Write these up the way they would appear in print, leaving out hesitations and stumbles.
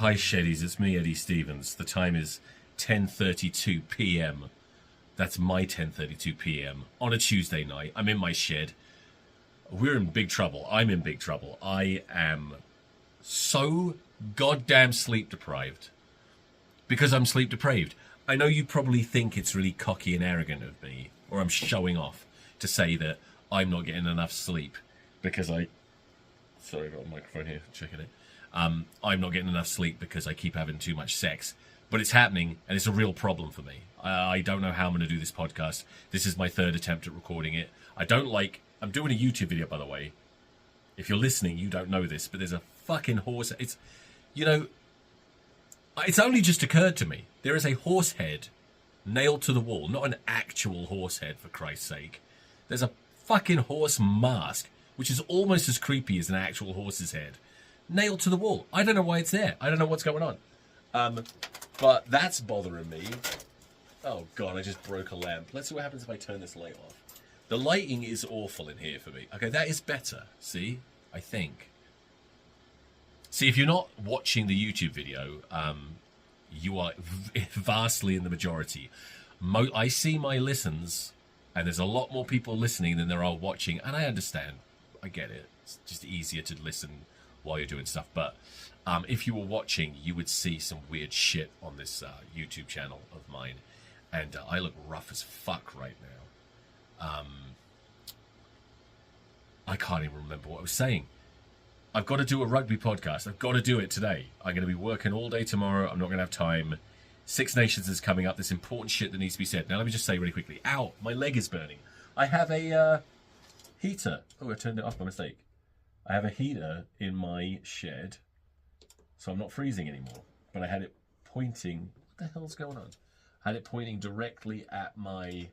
Hi Sheddies, it's me, Eddie Stevens. The time is 10:32 p.m. That's my 10:32 p.m. on a Tuesday night. I'm in my shed. We're in big trouble. I'm in big trouble. I am so goddamn sleep deprived. Because I'm sleep deprived. I know you probably think it's really cocky and arrogant of me, or I'm showing off to say that I'm not getting enough sleep because sorry, I've got a microphone here, checking it. I'm not getting enough sleep because I keep having too much sex. But it's happening, and it's a real problem for me. I don't know how I'm going to do this podcast. This is my third attempt at recording it. I'm doing a YouTube video, by the way. If you're listening, you don't know this, but there's a fucking horse. It's only just occurred to me. There is a horse head nailed to the wall. Not an actual horse head, for Christ's sake. There's a fucking horse mask, which is almost as creepy as an actual horse's head, nailed to the wall. I don't know why it's there. I don't know what's going on. But that's bothering me. Oh God, I just broke a lamp. Let's see what happens if I turn this light off. The lighting is awful in here for me. Okay, that is better. See? I think. See, if you're not watching the YouTube video, you are vastly in the majority. I see my listens, and there's a lot more people listening than there are watching, and I understand. I get it. It's just easier to listen while you're doing stuff. But if you were watching, you would see some weird shit on this YouTube channel of mine. And I look rough as fuck right now. I can't even remember what I was saying. I've got to do a rugby podcast. I've got to do it today. I'm going to be working all day tomorrow. I'm not going to have time. Six Nations is coming up. There's important shit that needs to be said. Now, let me just say really quickly. Ow, my leg is burning. I have a heater. Oh, I turned it off by mistake. I have a heater in my shed, so I'm not freezing anymore. But I had it pointing... What the hell's going on? I had it pointing directly at my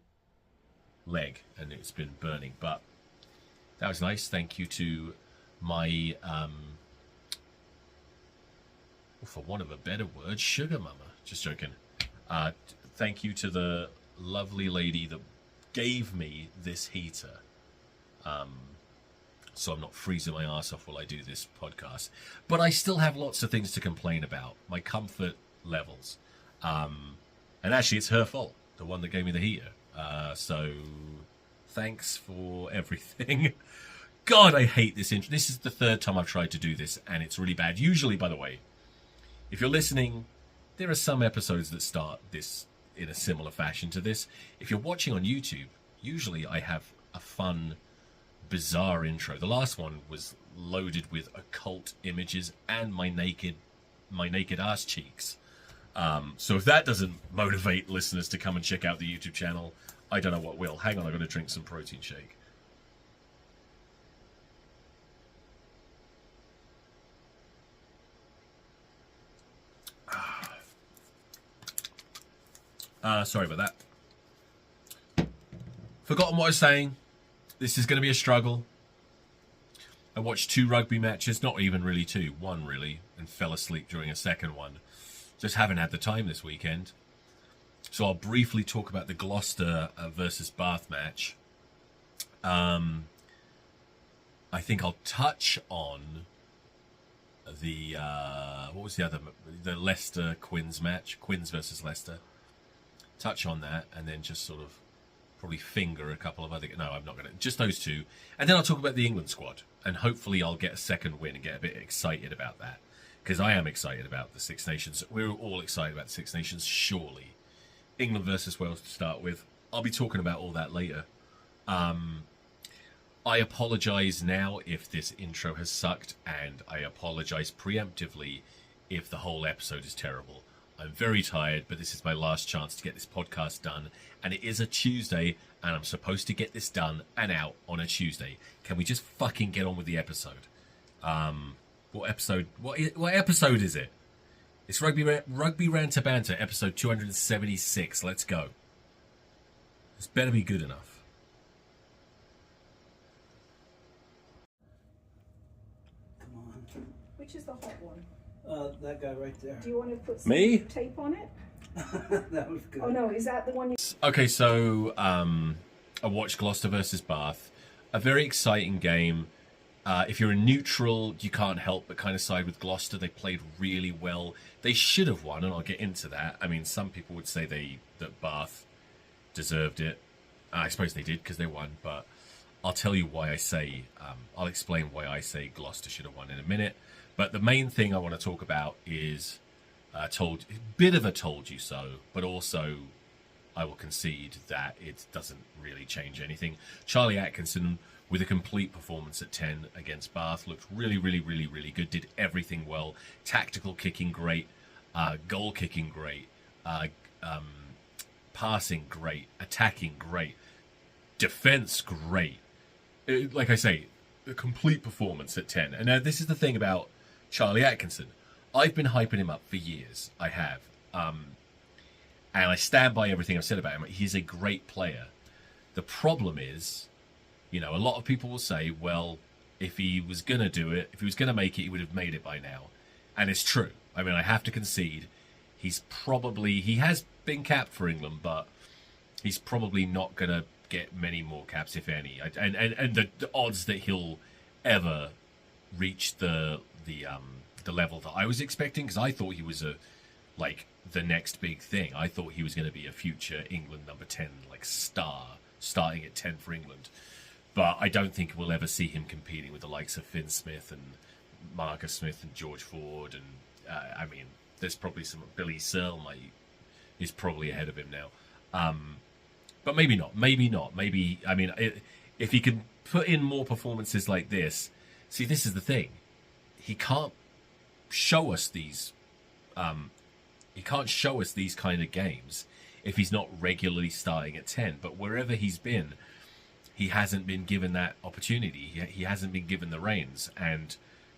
leg, and it's been burning. But that was nice. Thank you to my, for want of a better word, sugar mama. Just joking. Thank you to the lovely lady that gave me this heater. So I'm not freezing my ass off while I do this podcast. But I still have lots of things to complain about. My comfort levels. And actually, it's her fault. The one that gave me the heater. So thanks for everything. God, I hate this intro. This is the third time I've tried to do this, and it's really bad. Usually, by the way, if you're listening, there are some episodes that start this in a similar fashion to this. If you're watching on YouTube, usually I have a fun, bizarre intro. The last one was loaded with occult images and my naked ass cheeks. So if that doesn't motivate listeners to come and check out the YouTube channel, I don't know what will. Hang on, I've got to drink some protein shake. Sorry about that. Forgotten what I was saying. This is going to be a struggle. I watched 2 rugby matches, not even really 2, 1 really, and fell asleep during a second one. Just haven't had the time this weekend. So I'll briefly talk about the Gloucester versus Bath match. I think I'll touch on the, what was the other, the Leicester Quins match, Quins versus Leicester. Touch on that, and then just sort of probably finger a couple of other... No, I'm not going to. Just those 2. And then I'll talk about the England squad, and hopefully I'll get a second win and get a bit excited about that. Because I am excited about the Six Nations. We're all excited about the Six Nations, surely. England versus Wales to start with. I'll be talking about all that later. I apologise now if this intro has sucked, and I apologise preemptively if the whole episode is terrible. I'm very tired, but this is my last chance to get this podcast done. And it is a Tuesday, and I'm supposed to get this done and out on a Tuesday. Can we just fucking get on with the episode? What episode? What episode is it? It's Rugby Ranter Banter, episode 276. Let's go. This better be good enough. Come on. Which is the hot one? That guy right there. Do you want to put some Me? tape on it? That was good. Oh no, is that the one you... Okay, so I watched Gloucester versus Bath. A very exciting game. If you're a neutral, you can't help but kind of side with Gloucester. They played really well. They should have won, and I'll get into that. I mean, some people would say that Bath deserved it. I suppose they did because they won, but I'll tell you why I say, I'll explain why I say Gloucester should have won in a minute. But the main thing I want to talk about is a bit of a told you so, but also I will concede that it doesn't really change anything. Charlie Atkinson, with a complete performance at 10 against Bath, looked really, really, really, really good. Did everything well. Tactical kicking great, goal kicking great, passing great, attacking great, defense great. Like I say, a complete performance at 10. And now this is the thing about Charlie Atkinson. I've been hyping him up for years. I have. And I stand by everything I've said about him. He's a great player. The problem is, you know, a lot of people will say, well, if he was going to do it, if he was going to make it, he would have made it by now. And it's true. I mean, I have to concede. He has been capped for England, but he's probably not going to get many more caps, if any. And the odds that he'll ever reach the level that I was expecting, because I thought he was the next big thing. I thought he was going to be a future England number 10, like starting at 10 for England. But I don't think we'll ever see him competing with the likes of Finn Smith and Marcus Smith and George Ford. And I mean, there's probably some Billy Searle is probably ahead of him now. But maybe not. Maybe, I mean, if he can put in more performances like this, see, this is the thing. He can't show us these. He can't show us these kind of games if he's not regularly starting at 10. But wherever he's been, he hasn't been given that opportunity. He hasn't been given the reins, and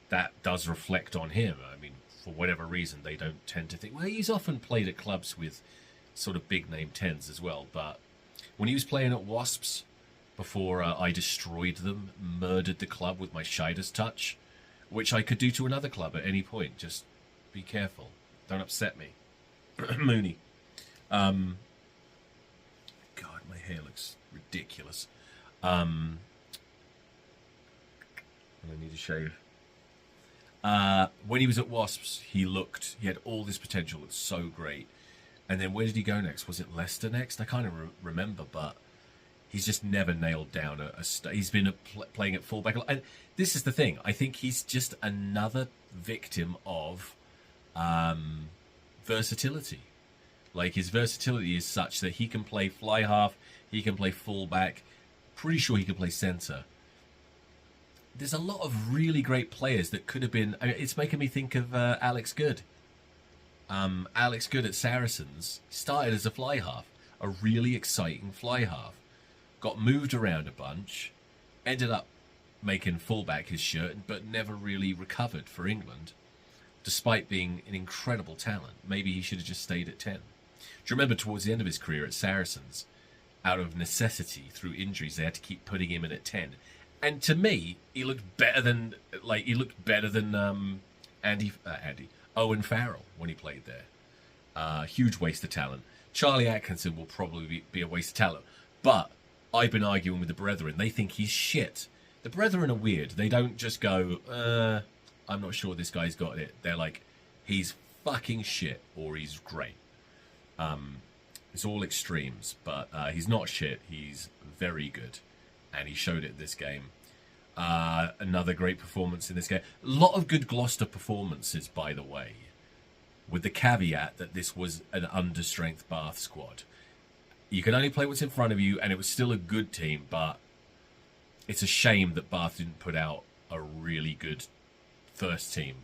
that does reflect on him. I mean, for whatever reason, they don't tend to think, well, he's often played at clubs with sort of big name 10s as well. But when he was playing at Wasps, before I destroyed them, murdered the club with my Shider's touch, which I could do to another club at any point. Just be careful. Don't upset me. Mooney. God, my hair looks ridiculous. And I need to shave. When he was at Wasps, he had all this potential. It's so great. And then where did he go next? Was it Leicester next? I can't remember, but he's just never nailed down he's been playing at fullback. And this is the thing. I think he's just another victim of versatility. Like, his versatility is such that he can play fly half, he can play fullback, pretty sure he can play centre. There's a lot of really great players that could have been. I mean, it's making me think of Alex Good. Alex Good at Saracens started as a fly half, a really exciting fly half. Got moved around a bunch, ended up making fullback his shirt, but never really recovered for England, despite being an incredible talent. Maybe he should have just stayed at 10. Do you remember towards the end of his career at Saracens, out of necessity through injuries, they had to keep putting him in at 10. And to me, he looked better than Owen Farrell when he played there. Huge waste of talent. Charlie Atkinson will probably be a waste of talent. But I've been arguing with the Brethren. They think he's shit. The Brethren are weird. They don't just go, I'm not sure this guy's got it. They're like, he's fucking shit or he's great. It's all extremes, but he's not shit. He's very good. And he showed it this game. Another great performance in this game. A lot of good Gloucester performances, by the way, with the caveat that this was an understrength Bath squad. You can only play what's in front of you, and it was still a good team, but it's a shame that Bath didn't put out a really good first team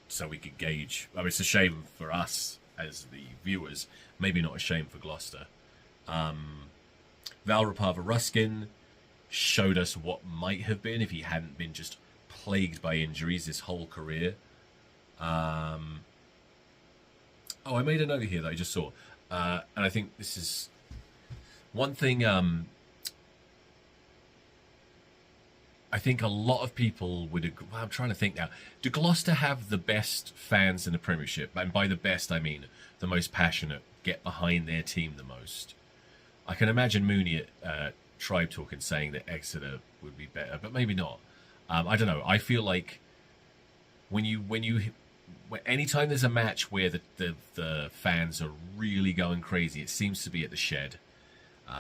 so we could gauge. I mean, it's a shame for us as the viewers, maybe not a shame for Gloucester. Valrapava Ruskin showed us what might have been if he hadn't been just plagued by injuries his whole career. I made a note here that I just saw. And I think this is one thing. I think a lot of people would agree. Well, I'm trying to think now. Do Gloucester have the best fans in the Premiership? And by the best, I mean the most passionate, get behind their team the most. I can imagine Mooney at Tribe Talk and saying that Exeter would be better, but maybe not. I don't know. I feel like anytime there's a match where the fans are really going crazy, it seems to be at the Shed.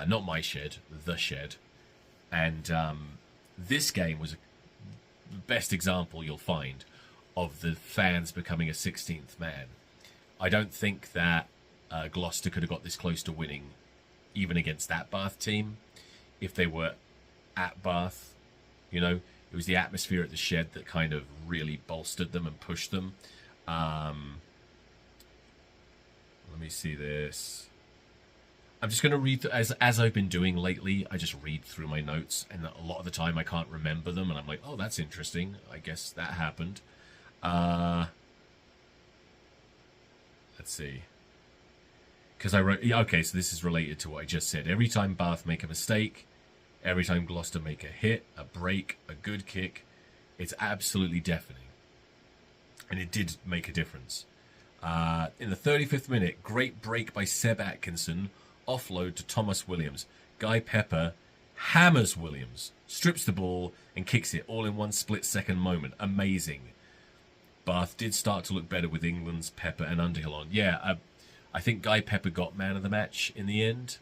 Not my Shed, the Shed. And this game was the best example you'll find of the fans becoming a 16th man. I don't think that Gloucester could have got this close to winning, even against that Bath team, if they were at Bath. You know, it was the atmosphere at the Shed that kind of really bolstered them and pushed them. Let me see this. I'm just going to read, as I've been doing lately, I just read through my notes, and a lot of the time I can't remember them, and I'm like, oh, that's interesting. I guess that happened. Let's see. Because I wrote, yeah, okay, so this is related to what I just said. Every time Bath make a mistake, every time Gloucester make a hit, a break, a good kick, it's absolutely deafening. And it did make a difference. In the 35th minute, great break by Seb Atkinson, offload to Thomas Williams. Guy Pepper hammers Williams, strips the ball, and kicks it all in one split-second moment. Amazing. Bath did start to look better with England's Pepper and Underhill on. Yeah, I think Guy Pepper got man of the match in the end.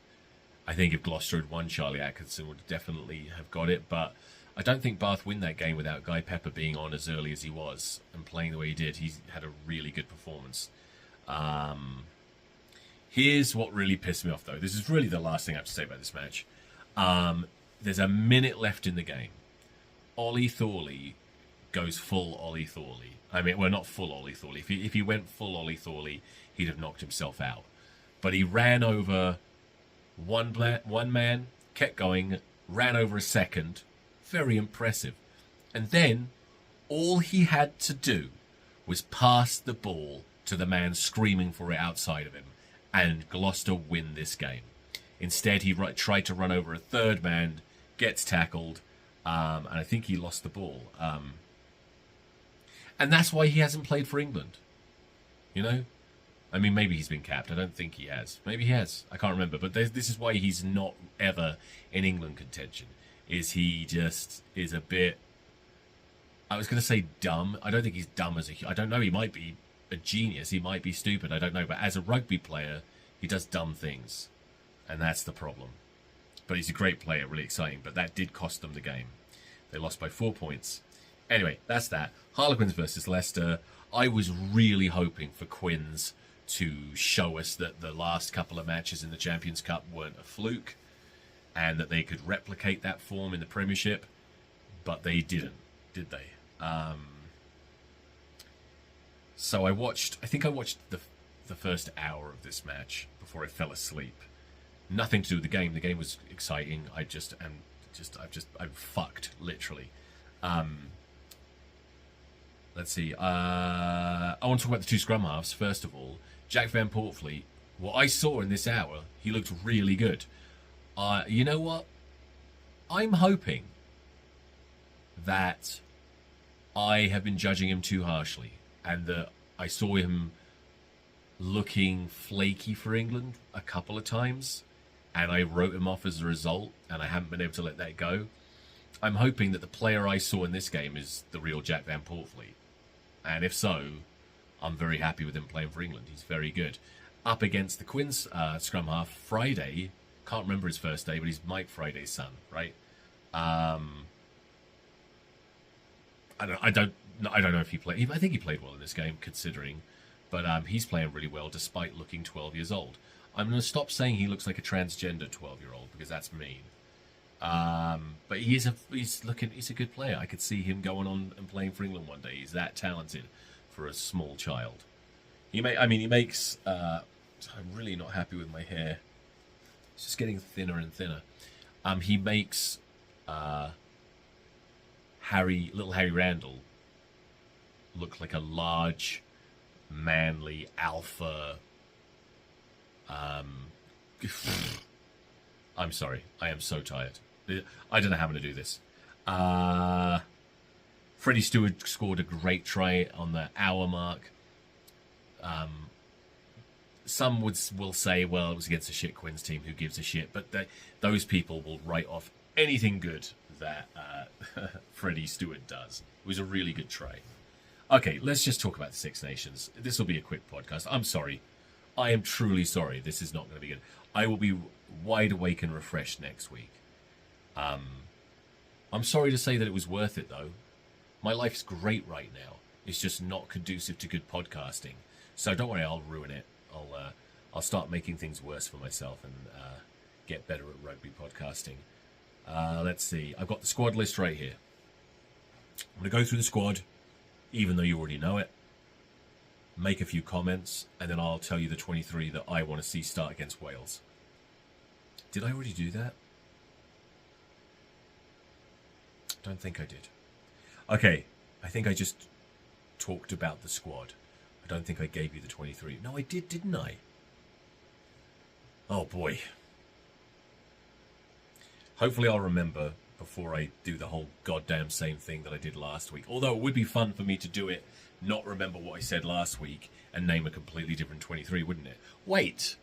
I think if Gloucester had won, Charlie Atkinson would definitely have got it, but I don't think Bath win that game without Guy Pepper being on as early as he was and playing the way he did. He's had a really good performance. Here's what really pissed me off, though. This is really the last thing I have to say about this match. There's a minute left in the game. Ollie Thorley goes full Ollie Thorley. I mean, well, not full Ollie Thorley. If he went full Ollie Thorley, he'd have knocked himself out. But he ran over one man, kept going, ran over a second. Very impressive. And then all he had to do was pass the ball to the man screaming for it outside of him, and Gloucester win this game. Instead, he tried to run over a third man, gets tackled, and I think he lost the ball. And that's why he hasn't played for England. You know? I mean, maybe he's been capped. I don't think he has. Maybe he has. I can't remember. But this is why he's not ever in England contention. Is he just is a bit... I was going to say dumb. I don't think he's dumb as a... I don't know. He might be a genius. He might be stupid. I don't know. But as a rugby player, he does dumb things. And that's the problem. But he's a great player. Really exciting. But that did cost them the game. They lost by 4 points. Anyway, that's that. Harlequins versus Leicester. I was really hoping for Quins to show us that the last couple of matches in the Champions Cup weren't a fluke and that they could replicate that form in the Premiership, but they didn't, did they? So I think I watched the first hour of this match before I fell asleep. Nothing to do with the game. The game was exciting. I'm fucked, literally. Let's see. I want to talk about the two scrum halves, first of all. Jack Van Portfleet, what I saw in this hour, he looked really good. You know what? I'm hoping that I have been judging him too harshly and that I saw him looking flaky for England a couple of times and I wrote him off as a result and I haven't been able to let that go. I'm hoping that the player I saw in this game is the real Jack Van Portfleet. And if so, I'm very happy with him playing for England. He's very good. Up against the Quins scrum half, Friday. Can't remember his first day, but he's Mike Friday's son, right? I don't know if he played. I think he played well in this game, considering. But he's playing really well, despite looking 12 years old. I'm going to stop saying he looks like a transgender 12-year-old because that's mean. But he's a good player. I could see him going on and playing for England one day. He's that talented for a small child. He makes. I'm really not happy with my hair. It's just getting thinner and thinner. He makes little Harry Randall look like a large, manly alpha. I'm sorry. I am so tired. I don't know how I'm going to do this. Freddie Stewart scored a great try on the hour mark. Some will say, well, it was against a shit Quins team. Who gives a shit? But those people will write off anything good that Freddie Stewart does. It was a really good try. Okay, let's just talk about the Six Nations. This will be a quick podcast. I'm sorry. I am truly sorry. This is not going to be good. I will be wide awake and refreshed next week. I'm sorry to say that it was worth it, though. My life's great right now. It's just not conducive to good podcasting. So don't worry, I'll ruin it. I'll start making things worse for myself and get better at rugby podcasting. Let's see. I've got the squad list right here. I'm going to go through the squad, even though you already know it. Make a few comments, and then I'll tell you the 23 that I want to see start against Wales. Did I already do that? Don't think I did. Okay, I think I just talked about the squad. I don't think I gave you the 23. No, I did, didn't I? Oh boy. Hopefully I'll remember before I do the whole goddamn same thing that I did last week. Although it would be fun for me to do it, not remember what I said last week, and name a completely different 23, wouldn't it? Wait.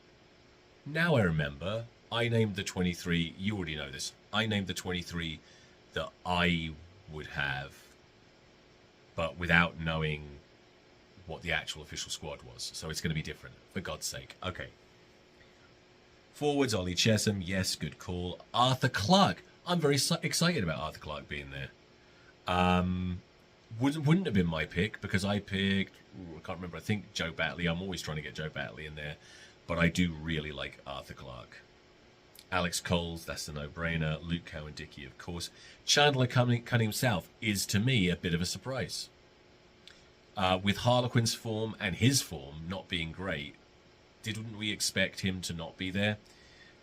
Now I remember. I named the 23. You already know this. I named the 23 that I would have, but without knowing what the actual official squad was. So it's going to be different, for God's sake. Okay. Forwards, Ollie Chesham. Yes, good call. Arthur Clarke. I'm very excited about Arthur Clarke being there. Wouldn't have been my pick, because I picked, I can't remember, I think Joe Batley. I'm always trying to get Joe Batley in there. But I do really like Arthur Clarke. Alex Coles, that's the no-brainer. Luke Cowan-Dickey, of course. Chandler Cunningham South is, to me, a bit of a surprise. With Harlequin's form and his form not being great, didn't we expect him to not be there?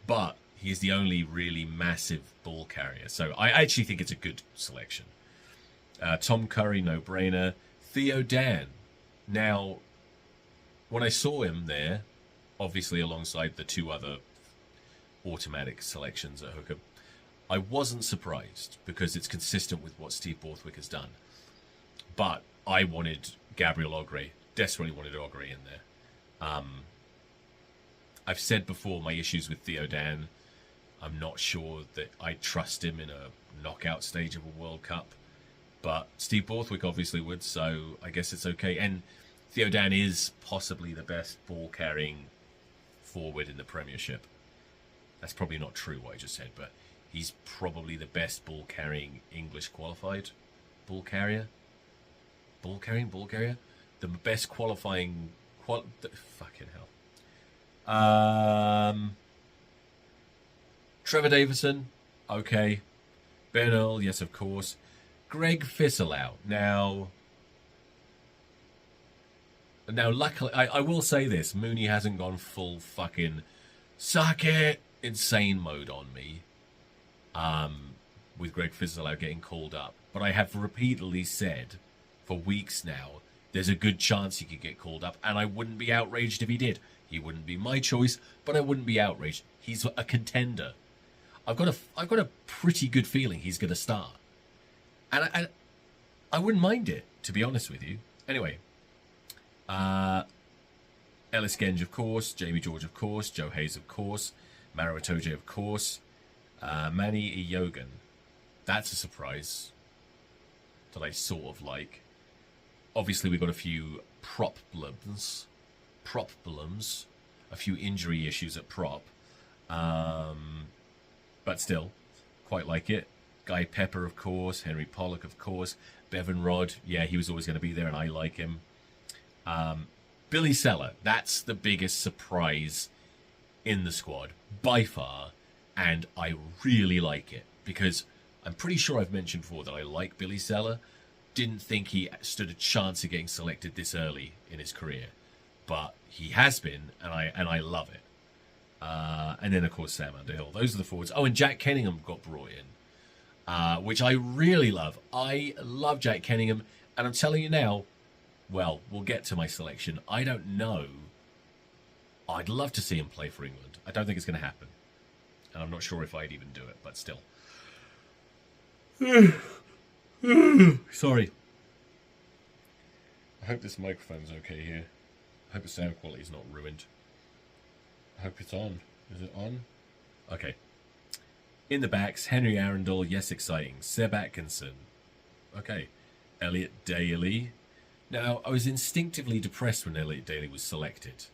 But he's the only really massive ball carrier. So I actually think it's a good selection. Tom Curry, no-brainer. Theo Dan. Now, when I saw him there, obviously alongside the two other automatic selections at hooker, I wasn't surprised, because it's consistent with what Steve Borthwick has done. But I wanted Gabriel Ogre, desperately wanted Ogre in there. I've said before my issues with Theo Dan. I'm not sure that I trust him in a knockout stage of a World Cup. But Steve Borthwick obviously would, so I guess it's okay. And Theo Dan is possibly the best ball-carrying forward in the Premiership. That's probably not true what I just said, but he's probably the best ball-carrying English qualified ball carrier. Ball carrier? The best qualifying... fucking hell. Trevor Davison, okay. Ben Earl, yes, of course. Greg Fisselau. Now, luckily, I will say this. Mooney hasn't gone full fucking suck it insane mode on me with Greg Fisselau getting called up. But I have repeatedly said for weeks now, there's a good chance he could get called up, and I wouldn't be outraged if he did. He wouldn't be my choice, but I wouldn't be outraged. He's a contender. I've got a pretty good feeling he's going to start. And I wouldn't mind it, to be honest with you. Anyway, Ellis Genge, of course. Jamie George, of course. Joe Hayes, of course. Maro Itoje, of course. Manny Iyogan. That's a surprise that I sort of like. Obviously, we've got a few prop blums. A few injury issues at prop. But still, quite like it. Guy Pepper, of course. Henry Pollock, of course. Bevan Rod, yeah, he was always going to be there, and I like him. Billy Seller, that's the biggest surprise in the squad, by far, and I really like it, because I'm pretty sure I've mentioned before that I like Billy Seller. Didn't think he stood a chance of getting selected this early in his career, but he has been, and I love it. And then, of course, Sam Underhill. Those are the forwards. Oh, and Jack Kenningham got brought in, which I really love. I love Jack Kenningham, and I'm telling you now, well, we'll get to my selection. I don't know. I'd love to see him play for England. I don't think it's going to happen. And I'm not sure if I'd even do it, but still. Sorry. I hope this microphone's okay here. I hope the sound quality's not ruined. I hope it's on. Is it on? Okay. In the backs, Henry Arundel, yes, exciting. Seb Atkinson. Okay. Elliot Daly. Now, I was instinctively depressed when Elliot Daly was selected.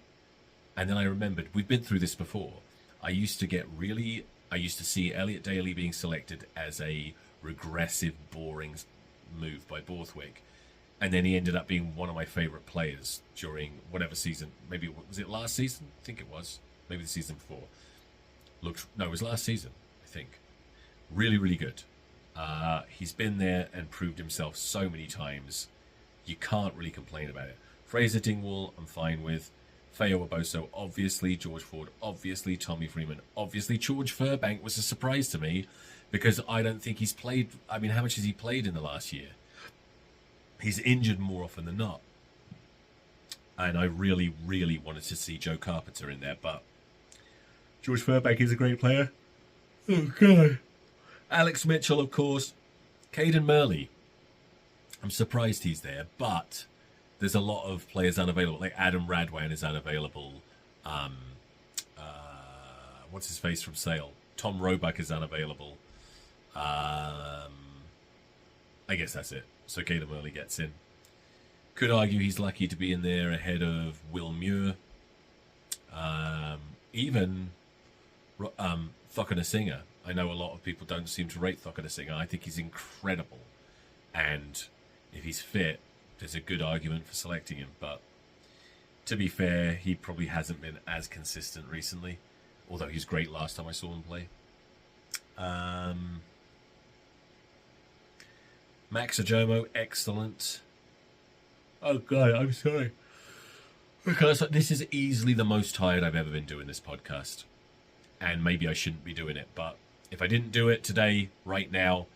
And then I remembered, we've been through this before. I used to see Elliot Daly being selected as a regressive, boring move by Borthwick. And then he ended up being one of my favourite players during whatever season. Maybe, was it last season? I think it was. Maybe the season before. It was last season, I think. Really, really good. He's been there and proved himself so many times. You can't really complain about it. Fraser Dingwall, I'm fine with. Feo Aboso, obviously. George Ford, obviously. Tommy Freeman, obviously. George Furbank was a surprise to me because I don't think he's played. I mean, how much has he played in the last year? He's injured more often than not. And I really, really wanted to see Joe Carpenter in there, but George Furbank is a great player. Oh, God. Alex Mitchell, of course. Caden Murley. I'm surprised he's there, but there's a lot of players unavailable. Like Adam Radwan is unavailable. What's his face from Sale? Tom Roebuck is unavailable. I guess that's it. So Caden Murley gets in. Could argue he's lucky to be in there ahead of Will Muir. Even Thokanasiga. I know a lot of people don't seem to rate Thokanasiga. I think he's incredible. And if he's fit, there's a good argument for selecting him. But to be fair, he probably hasn't been as consistent recently. Although he's great last time I saw him play. Max Ajomo, excellent. Oh, God, I'm sorry. Because this is easily the most tired I've ever been doing this podcast. And maybe I shouldn't be doing it. But if I didn't do it today, right now,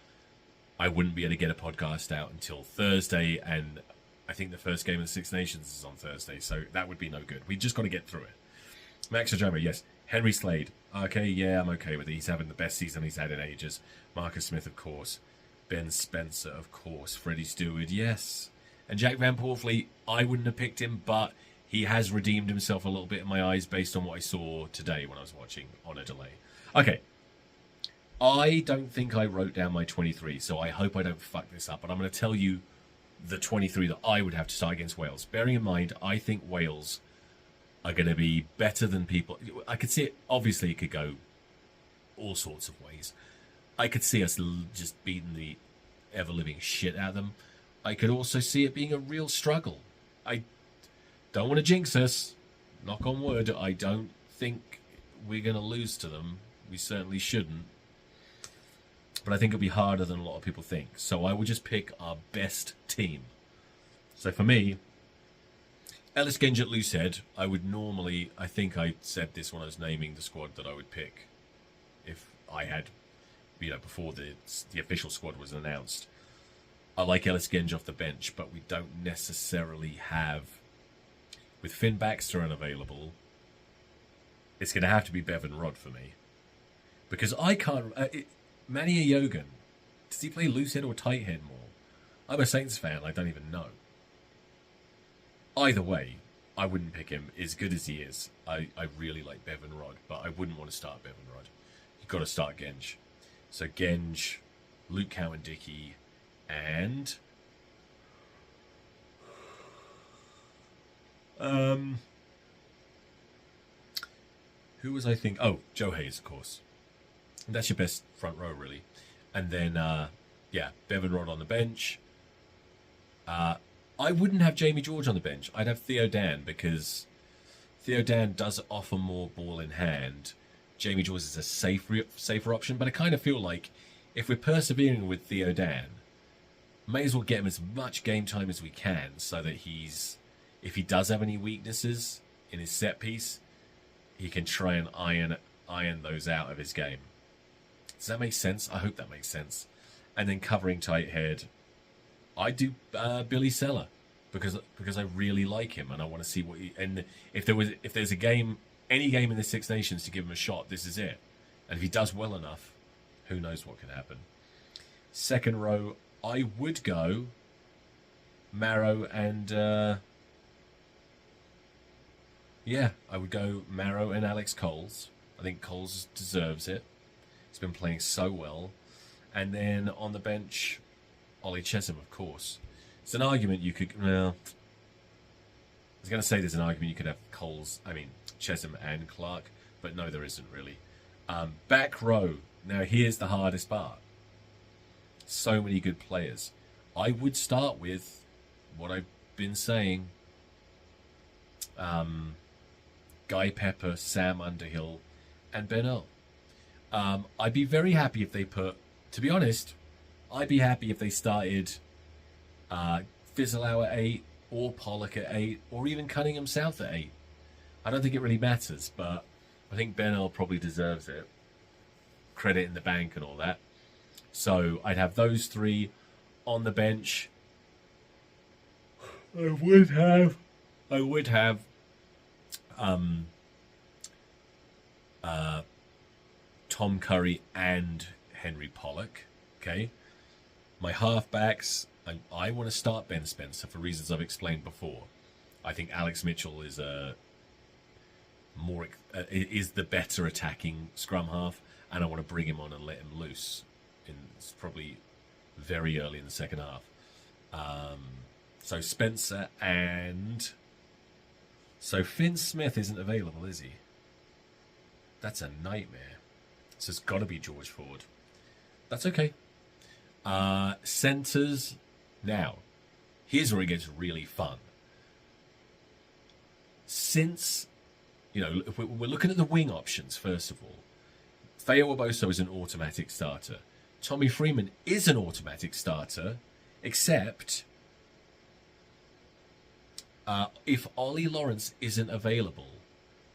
I wouldn't be able to get a podcast out until Thursday. And I think the first game of the Six Nations is on Thursday. So that would be no good. We just got to get through it. Max Ajomo, yes. Henry Slade. Okay, yeah, I'm okay with it. He's having the best season he's had in ages. Marcus Smith, of course. Ben Spencer, of course. Freddie Stewart, yes. And Jack Van Portfleet, I wouldn't have picked him, but he has redeemed himself a little bit in my eyes based on what I saw today when I was watching on a delay. Okay. I don't think I wrote down my 23, so I hope I don't fuck this up, but I'm going to tell you the 23 that I would have to start against Wales. Bearing in mind, I think Wales are going to be better than people. I could see it. Obviously, it could go all sorts of ways. I could see us just beating the ever-living shit out of them. I could also see it being a real struggle. I don't want to jinx us. Knock on wood. I don't think we're going to lose to them. We certainly shouldn't. But I think it'll be harder than a lot of people think. So I would just pick our best team. So for me, Ellis Genge at loosehead. I would normally, I think I said this when I was naming the squad that I would pick if I had, before the official squad was announced. I like Ellis Genge off the bench, but we don't necessarily have, with Finn Baxter unavailable, it's going to have to be Bevan Rodd for me. Because I can't, Manny Yogan, does he play loosehead or tight head more? I'm a Saints fan, I don't even know. Either way, I wouldn't pick him as good as he is. I really like Bevan Rodd, but I wouldn't want to start Bevan Rodd. You've got to start Genge. So Genge, Luke Cowan-Dickey, and who was I think? Oh, Joe Hayes, of course. And that's your best front row, really. And then, Bevan Rodd on the bench. I wouldn't have Jamie George on the bench. I'd have Theo Dan because Theo Dan does offer more ball in hand. Jamie George is a safer option, but I kind of feel like if we're persevering with Theo Dan, may as well get him as much game time as we can so that if he does have any weaknesses in his set piece, he can try and iron those out of his game. Does that make sense? I hope that makes sense. And then covering tight head, I do Billy Seller because I really like him and I want to see what he. And if there's a game, any game in the Six Nations to give him a shot, this is it. And if he does well enough, who knows what could happen. Second row, I would go Marrow and I would go Marrow and Alex Coles. I think Coles deserves it. He's been playing so well. And then on the bench, Ollie Chesham, of course. It's an argument you could... Well, I was going to say there's an argument you could have Chesham and Clark, but no, there isn't really. Back row. Now, here's the hardest part. So many good players. I would start with what I've been saying. Guy Pepper, Sam Underhill, and Ben Earl. I'd be very happy if they put... To be honest, I'd be happy if they started Fizzleau at 8, or Pollock at 8, or even Cunningham South at 8. I don't think it really matters, but I think Ben Earl probably deserves it. Credit in the bank and all that. So I'd have those three on the bench. I would have Tom Curry and Henry Pollock. Okay. My halfbacks, I want to start Ben Spencer for reasons I've explained before. I think Alex Mitchell is is the better attacking scrum half, and I want to bring him on and let him loose. It's probably very early in the second half. So Spencer and... So Finn Smith isn't available, is he? That's a nightmare. So it's got to be George Ford. That's okay. Centres. Now, here's where it gets really fun. Since, if we're looking at the wing options, first of all, Feo Oboso is an automatic starter. Tommy Freeman is an automatic starter, except if Ollie Lawrence isn't available,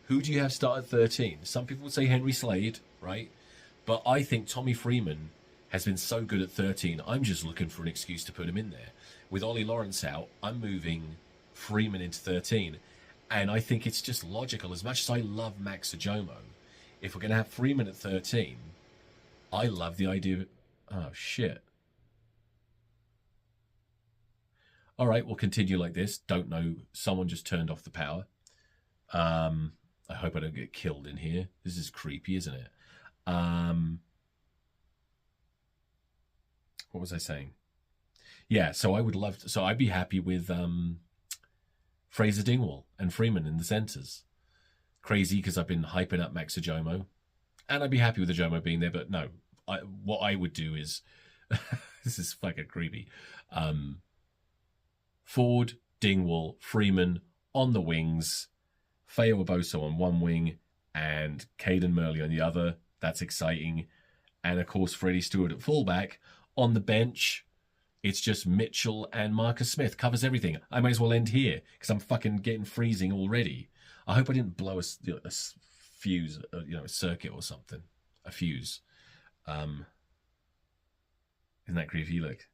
who do you have start at 13? Some people would say Henry Slade, right? But I think Tommy Freeman has been so good at 13, I'm just looking for an excuse to put him in there. With Ollie Lawrence out, I'm moving Freeman into 13. And I think it's just logical. As much as I love Max Ajomo, if we're going to have Freeman at 13, I love the idea of... Oh, shit. All right, we'll continue like this. Don't know. Someone just turned off the power. I hope I don't get killed in here. This is creepy, isn't it? What was I saying? Yeah, so I would love to... So I'd be happy with Fraser Dingwall and Freeman in the centres. Crazy because I've been hyping up Max Ajomo. And I'd be happy with Ajomo being there, but no. What I would do is... this is fucking creepy. Ford, Dingwall, Freeman on the wings, Feo Oboso on one wing, and Caden Murley on the other. That's exciting. And, of course, Freddie Stewart at fullback. On the bench, it's just Mitchell and Marcus Smith. Covers everything. I may as well end here because I'm fucking getting freezing already. I hope I didn't blow a fuse, a circuit or something. A fuse. Isn't that creepy? Look.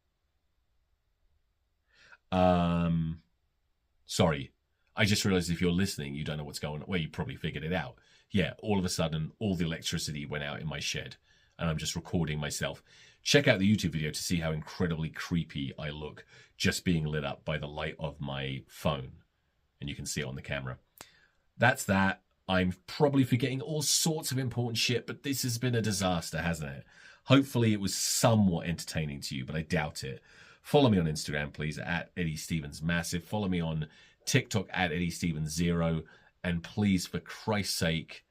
Sorry. I just realized if you're listening, you don't know what's going on. Well, you probably figured it out. Yeah, all of a sudden, all the electricity went out in my shed. And I'm just recording myself. Check out the YouTube video to see how incredibly creepy I look just being lit up by the light of my phone. And you can see it on the camera. That's that. I'm probably forgetting all sorts of important shit, but this has been a disaster, hasn't it? Hopefully it was somewhat entertaining to you, but I doubt it. Follow me on Instagram, please, at Eddie Stevens Massive. Follow me on TikTok at Eddie Stevens 0. And please, for Christ's sake,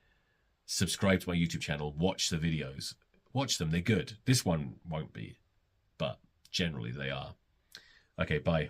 subscribe to my YouTube channel. Watch the videos. Watch them. They're good. This one won't be, but generally they are. Okay, bye.